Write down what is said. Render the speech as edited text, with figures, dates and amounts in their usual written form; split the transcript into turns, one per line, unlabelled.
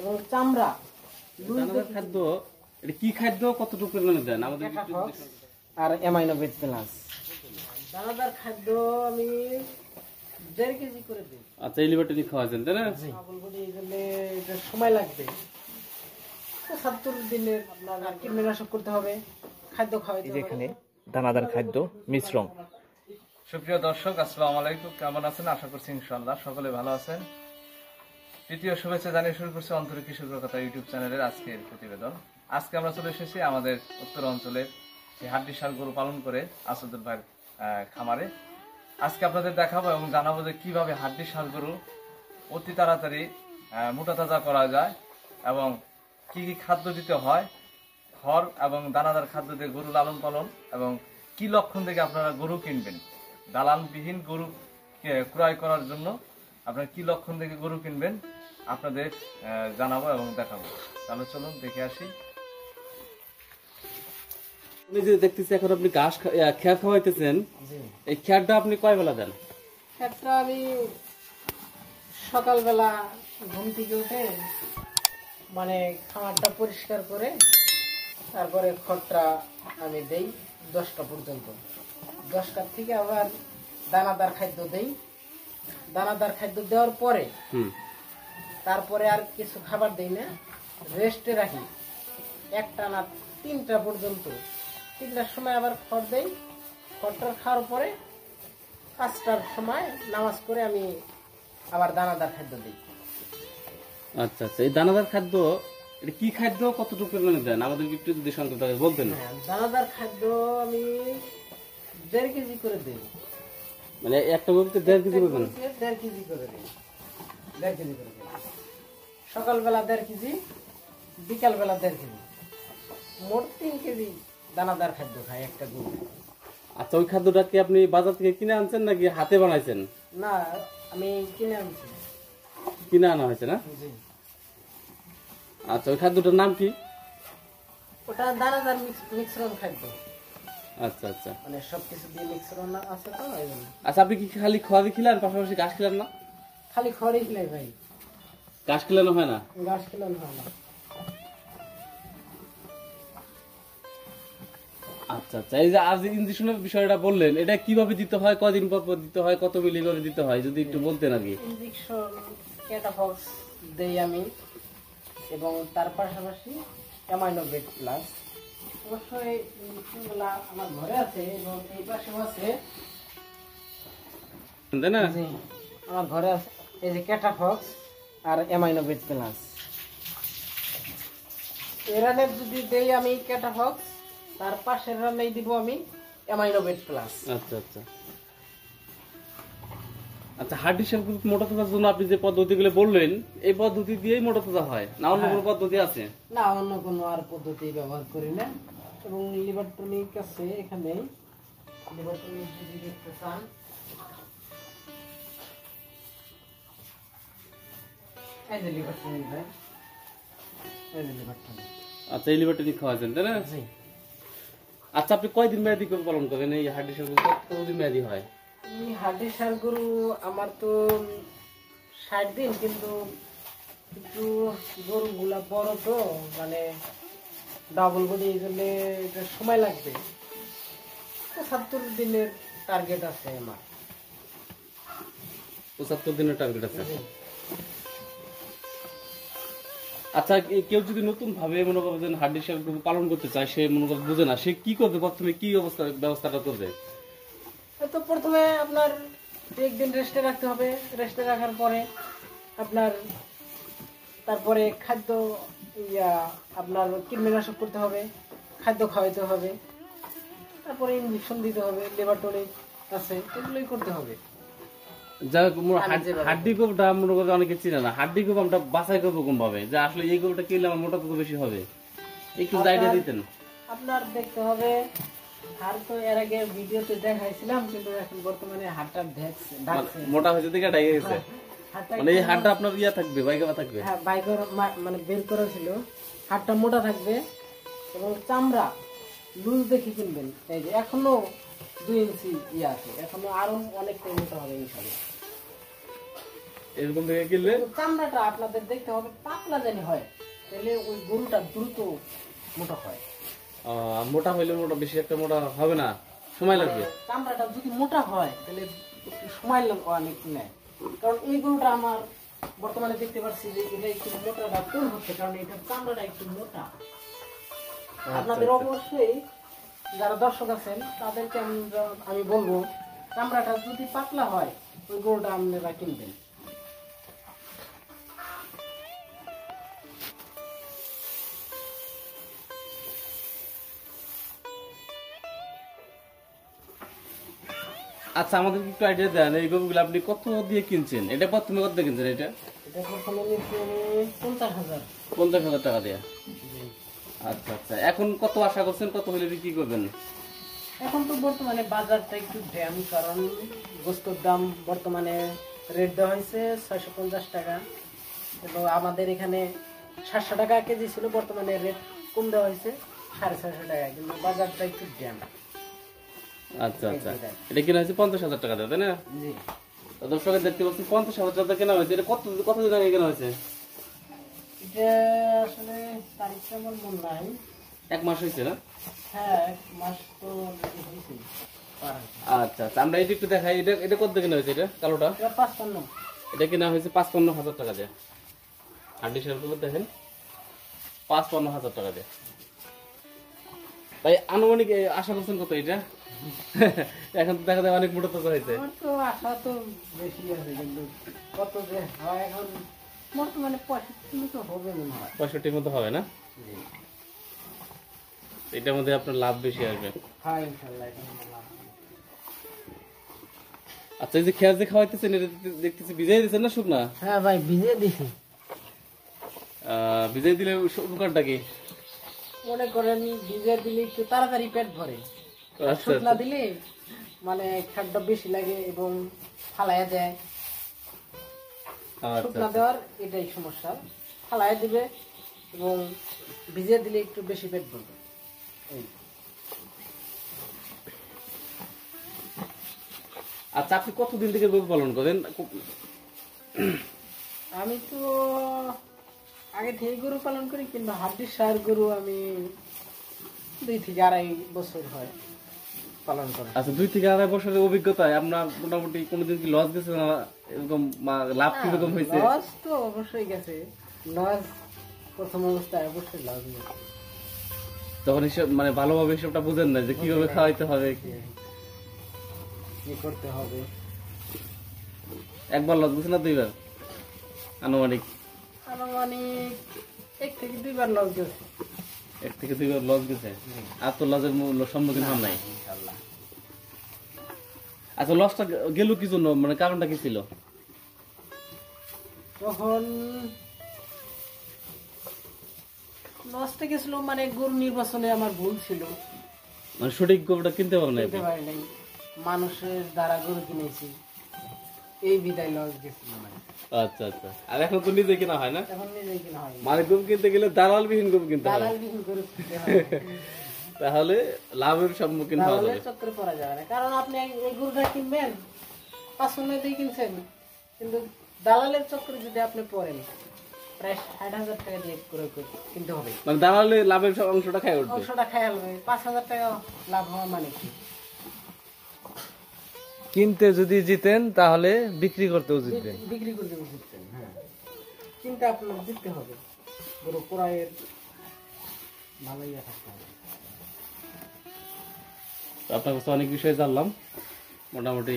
এবং চামড়া।
দানাদার খাদ্য এটা কি খাদ্য, কতটুকু পরিমাণে দেন আমাদের?
আর অ্যামাইনো বেড প্লাস। দানাদার খাদ্য আমি 1.5 কেজি করে দিই।
আচ্ছা, এই লিভারটা খাওয়াছেন তাই না?
বলবো যে এই জন্য এটা সময় লাগবে, 70 দিনের আপনার কীটনাশক করতে হবে, খাদ্য খাওয়াইতে হবে।
এখানে দানাদার খাদ্য মিশ্রণ।
সুপ্রিয় দর্শক, আসসালামু আলাইকুম। কেমন আছেন? আশা করছি ইনশাআল্লাহ সকলে ভালো আছেন। তৃতীয় শুভেচ্ছা জানিয়ে শুরু করছি অন্তরে কৃষকের কথা ইউটিউব চ্যানেলের আজকের প্রতিবেদন। আজকে আমরা চলে এসেছি আমাদের উত্তর অঞ্চলের যে হাড্ডিসার গরু পালন করে আসাদুল ভাইয়ের খামারে। আজকে আপনাদের দেখাবো এবং জানাবো যে কিভাবে হাড্ডিসার গরু অতি তাড়াতাড়ি মোটা তাজা করা যায় এবং কি কি খাদ্য দিতে হয়, খড় এবং দানাদার খাদ্য দিয়ে গরু লালন পালন, এবং কি লক্ষণ থেকে আপনারা গরু কিনবেন, দালানবিহীন গরু ক্রয় করার জন্য আপনারা কি লক্ষণ থেকে গরু কিনবেন আপনাদের জানাবো এবং দেখাবো। তাহলে চলুন দেখে আসি।
আপনি যে দেখতেছি এখন আপনি ঘাস খ্যার খাওয়াইতেছেন, এই খ্যারটা আপনি কয় বেলা দেন?
ক্ষেত্রে আমি সকালবেলা ঘুম থেকে উঠে মানে খামারটা পরিষ্কার করে তারপরে খড়টা আমি দেই 10টা পর্যন্ত। 10টার থেকে আবার দানাদার খাদ্য দেই। দানাদার খাদ্য দেওয়ার পরে তারপরে আর কিছু খাবার দেই না, রেস্টে রাখি একটা না 3টা পর্যন্ত। 3টার সময় আবার খড় দেই। খড়টা খাওয়ার পরে 5টার সময় নামাজ করে আমি আবার দানাদার খাদ্য দিই।
আচ্ছা আচ্ছা, এই দানাদার খাদ্য এটা কি খাদ্য, কতটুকু পরিমাণে দেন আমাদেরকে একটু যদি সংক্ষেপে বলতেন।
দানাদার খাদ্য আমি 1.5 কেজি করে দিই।
মানে একটা গরুতে 1.5 কেজি করবেন?
1.5 কেজি করে দিই। 1.5 কেজি করে দিই। সকালবেলা 1.5 কেজি, বিকালবেলা 1.5 কেজি, মোট 3 কেজি দানাদার খাদ্য খায় একটা গরু।
আচ্ছা, ওই খাদ্যটা কি আপনি বাজার থেকে কিনে আনছেন নাকি হাতে বানাইছেন?
না, আমি কিনে আনছি।
কিনে আনা হয়েছে না? আচ্ছা, ওই খাদ্যটার নাম কি?
ওটা দানাদার মিশ্রণ খাদ্য।
আচ্ছা আচ্ছা,
মানে সবকিছু দিয়ে মিশ্রণ আছে তো এই জন্য।
আচ্ছা, আপনি কি খালি খড় খিলান, পাশাপাশি ঘাস খিলান না?
খালি খড়ই খেলে ভাই,
ঘাস খিলানো হয় না?
ঘাস খেলানো হয় না।
আচ্ছা আচ্ছা, এই যে আজ ইনজেকশনের বিষয়টা বললেন, এটা কিভাবে দিতে হয়, কদিন পর পর দিতে হয়, কত মিলি করে দিতে হয়, যদি একটু বলতেন আর কি।
ইনজেকশন ক্যাটাফক্স দেই আমি, এবং তার পাশাপাশি অ্যামাইনো বেড প্লাস। অবশ্যই ইনজেকশনগুলো আমার ঘরে আছে এবং এই পাশেও আছে,
তাই না?
আমার ঘরে আছে। এই যে ক্যাটাফক্স আর অ্যামাইনো বেড প্লাস। এর রানে যদি দেই আমি ক্যাটাফক্স, তার পাশের রানেই দিব আমি অ্যামাইনো বেড প্লাস।
আচ্ছা আচ্ছা আচ্ছা, হাড্ডিসার গরু মোটা তাজার জন্য আপনি যে পদ্ধতিগুলো বললেন, এই পদ্ধতি দিয়েই মোটা তাজা হয় না অন্য কোনো পদ্ধতি আছে?
না, অন্য কোনো আর পদ্ধতি ব্যবহার করি না। এবং লিভার টনিক আছে এখানে, লিভার টনিক যদি দেখতে চান, এই যে লিভার টনিক ভাই, এই যে লিভার টনিক।
আচ্ছা, এই লিভারটা খাওয়াছেন তাই না?
জি।
আচ্ছা, আপনি কয়দিন মেয়াদি করে পালন করেন এই হাড্ডিসার গরু? কতদিন মেয়াদি হয়?
এই হাড্ডিসার গরু আমার তো 60 দিন, কিন্তু একটু গরুগুলা বড় তো, মানে ডাবল বডি, এই জন্য এটা সময় লাগবে। 70 দিনের টার্গেট আছে আমার।
75 দিনের টার্গেট আছে। আচ্ছা, কেউ যদি নতুন ভাবে মনে করেন হাড্ডিসার গরু পালন করতে চায়, সে মনে করেন বুঝে না, সে কি করবে? প্রথমে কি ব্যবস্থাটা করবে?
তো প্রথমে আপনার 1 দিন রেস্টে রাখতে হবে। রেস্টে রাখার পরে আপনার তারপরে খাদ্য আপনার কীটনাশক করতে হবে, খাদ্য খাওয়াইতে হবে, তারপরে ইনজেকশন দিতে হবে, লিভার টনিক আছে, এগুলোই করতে হবে।
হাড্ডি গোবটা মনে করেন অনেকে চিনে না, হাড্ডি গোব আমরা বাছাই করবো কোন ভাবে, যে আসলে এই গোবটা কিনলে আমার মোটা তাজা বেশি হবে, একটু আইডিয়া দিতেন।
আপনার দেখতে হবে হাড়, তো এর আগে ভিডিওতে দেখাইছিলাম, কিন্তু এখন বর্তমানে হাড়টা
মোটা হয়েছে দিকে ডাইগে গেছে, মানে এই হাড়টা আপনার ইয়া থাকবে, বাইকা থাকবে।
হ্যাঁ, বাইকার মানে বের করা ছিল। হাড়টা মোটা থাকবে এবং চামড়া লুজ দেখে কিনবেন। এই যে এখনো 2 ইঞ্চি ইয়ে আছে, এখনো আরো অনেকটাই মোটা হবে ইনশাআল্লাহ।
এরকম থেকে কিনলে
কিন্তু চামড়াটা আপনাদের দেখতে হবে পাতলা জানি হয়, তাহলে ওই গরুটা দ্রুত মোটা হয়।
মোটা হইলে মোটা বেশি একটা মোটা হবে না, সময় লাগবে।
চামড়াটা যদি মোটা হয় তাহলে একটু সময় অনেক নেয়, কারণ এই গরুটা আমার বর্তমানে দেখতে পাচ্ছি যে এটা একটু মোটাটা কম হচ্ছে, কারণ এটার চামড়াটা একটু মোটা। আপনাদের অবশ্যই যারা দর্শক আছেন তাদেরকে আমি বলবো চামড়াটা যদি পাতলা হয় ওই গরুটা আপনারা কিনবেন।
আচ্ছা, আমাদের একটু আইডিয়া দেন, এই গরুগুলো আপনি কত দিয়ে কিনছেন? এটা প্রথমে কত দিয়ে কিনছেন? এটা
এটা প্রথমে নিচ্ছি আমি 50,000।
50,000 টাকা দিয়ে। আচ্ছা আচ্ছা, এখন কত আশা করছেন, কত হলে বিক্রি করবেন?
এখন তো বর্তমানে বাজারটা একটু ড্যাম, কারণ গোস্তর দাম বর্তমানে রেট দেওয়া হয়েছে 650 টাকা, এবং আমাদের এখানে 700 টাকা কেজি ছিল, বর্তমানে রেট কম দেওয়া হয়েছে 650 টাকা, কিন্তু বাজারটা একটু ড্যাম।
আচ্ছা আচ্ছা, এটা কিনা হয়েছে 50,000 টাকা দিয়ে, তাই না?
জি,
তো দর্শকের দেখতে পাচ্ছি 50,000 টাকা কেনা হয়েছে। এটা কতদিন আগে কেনা হয়েছে?
এটা আসলে তারিখটা আমার মনে নাই।
1 মাস হয়েছে না?
হ্যাঁ, 1 মাস তো হয়েছে।
আচ্ছা আচ্ছা, আমরা এটা একটু দেখাই। এটা এটা কত দিয়ে কেনা হয়েছে? এটা কালোটা
এটা 55।
এটা কেনা হয়েছে 55,000 টাকা দিয়ে। হাড্ডি সার গুলো দেখেন 55,000 টাকা দিয়ে। ভাই আনুমানিক আশা করছেন কত এটা? এখন তো দেখা যায় অনেক মোটা তাজা হয়েছে।
আমার তো আশা তো বেশি আছে, কিন্তু কত যে হয় এখন বর্তমানে 65 মতো হবে মনে হয়।
65 মতো হবে না?
জি,
এটার মধ্যে আপনার লাভ বেশি আসবে।
হ্যাঁ ইনশাআল্লাহ এটা বললাম।
আচ্ছা, এই যে খেয়াল যে খাওয়াইতেছেন, এটা দেখতেছি ভিজাই দিচ্ছেন না শুকনা?
হ্যাঁ ভাই, ভিজে দিছি।
ভিজাই দিলে উপকারটা কি?
মনে করেন ভিজে দিলে একটু তাড়াতাড়ি পেট ভরে,
আচ্ছা
শুকনা দিলে মানে খাদ্য বেশি লাগে এবং ফালাইয়া দেয়।
আচ্ছা
শুকনা দেওয়ার এটাই সমস্যা, ফালাইয়া দিবে এবং ভিজে দিলে একটু বেশি পেট ভরবে। এই
আচ্ছা, আপনি কতদিন থেকে গরু পালন করেন?
আমি তো আগে থেকে গরু পালন করি, কিন্তু হাড্ডির সার গরু আমি 2 থেকে 2.5 বছর হয় পালন করা।
আচ্ছা, 2 থেকে 2.5 বছরের অভিজ্ঞতায় আপনার মোটামুটি কোনোদিন কি লস গেছে না? এরকম লাভ কিরকম হয়েছে?
লস তো অবশ্যই গেছে, লস প্রথম অবস্থায় অবশ্যই লস গেছে।
তখন হিসাব মানে ভালোভাবে হিসাবটা বুঝেন না যে কিভাবে খাওয়াইতে হবে,
কি করতে হবে।
একবার লস গেছে না 2 বার আনুমানিক?
আনুমানিক 1 থেকে 2 বার লস গেছে।
1 থেকে 2 বার লস গেছে। আর তো লসের সম্মুখীন হন নাই?
ইনশাআল্লাহ।
আচ্ছা, লসটা গেল কি জন্য, মানে কারণটা কি ছিল?
তখন লসটা গেছিল মানে গরু নির্বাচনে আমার ভুল ছিল,
মানে সঠিক গরুটা কিনতে পারেন না?
কিনতে পারি নাই, মানুষের দ্বারা গরু কিনেছি, এই বিদায় লস গেছিল মানে।
আচ্ছা আচ্ছা, আর এখন তো নিজে কিনা হয় না?
এখন নিজেই কিনা হয়,
মানে গরু কিনতে গেলে দালাল বিহীন গরু কিনতে হবে,
দালাল বিহীন গরু কিনতে হয়।
তাহলে লাভের সম্মুখীন হওয়া
তাহলে
যাবে।
চক্করে পড়া যাবে না, কারণ আপনি এই গরুটা কিনবেন 500 দিয়ে কিনছেন, কিন্তু দালালের চক্করে যদি আপনি পড়েন প্রায় 60,000 টাকা দিয়ে কিনতে হবে।
মানে দালালে লাভের সব অংশটা খাই উঠবে।
অংশটা খাই আলবে, 5,000 টাকা লাভ হওয়া মানে কি?
কিনতে যদি জিতেন তাহলে বিক্রি করতেও জিতবেন।
বিক্রি করতে জিততেন। হ্যাঁ, চিন্তা আপনার জিততে হবে, গরু ক্রয়ের ভালো ইয়ে থাকতে হবে।
তো আপনার কাছে অনেক বিষয় জানলাম, মোটামুটি